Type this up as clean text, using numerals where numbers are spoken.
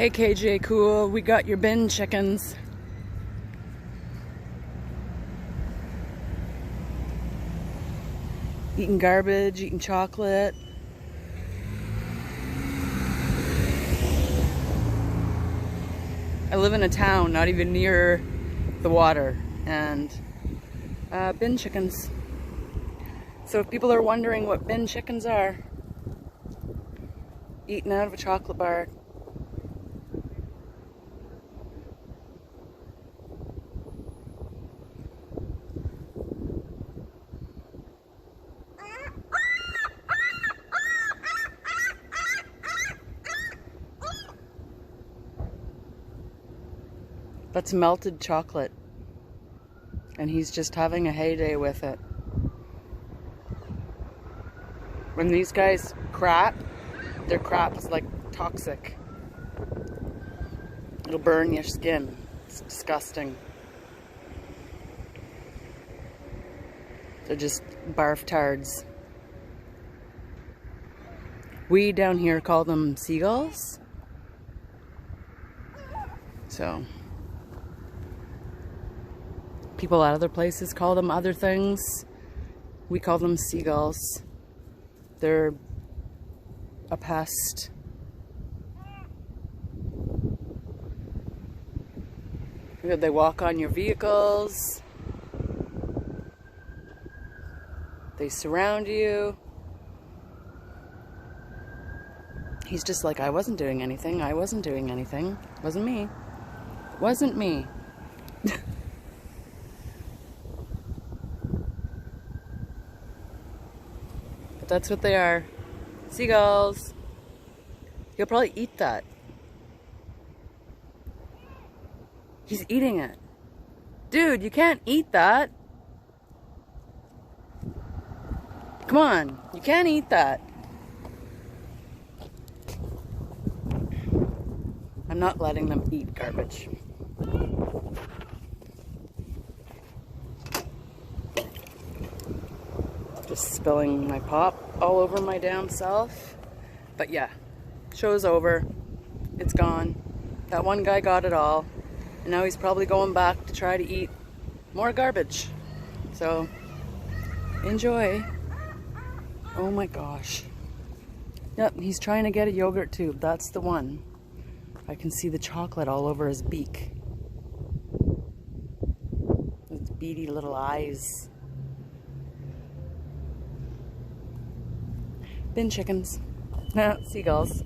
Hey KJ Cool, we got your bin chickens. Eating garbage, eating chocolate. I live in a town not even near the water, and bin chickens. So if people are wondering what bin chickens are, eating out of a chocolate bar. That's melted chocolate, and he's just having a heyday with it. When these guys crap, their crap is like toxic. It'll burn your skin. It's disgusting. They're just barf tards. We down here call them seagulls. So people at other places call them other things. We call them seagulls. They're a pest. They walk on your vehicles. They surround you. He's just like, I wasn't doing anything. I wasn't doing anything. Wasn't me. Wasn't me. But that's what they are. Seagulls. He'll probably eat that. He's eating it. Dude, you can't eat that. Come on, you can't eat that. I'm not letting them eat garbage. Just spilling my pop all over my damn self. But yeah, show's over. It's gone. That one guy got it all. And now he's probably going back to try to eat more garbage. So, enjoy. Oh my gosh. Yep, he's trying to get a yogurt tube. That's the one. I can see the chocolate all over his beak. His beady little eyes. Bin chickens. Seagulls.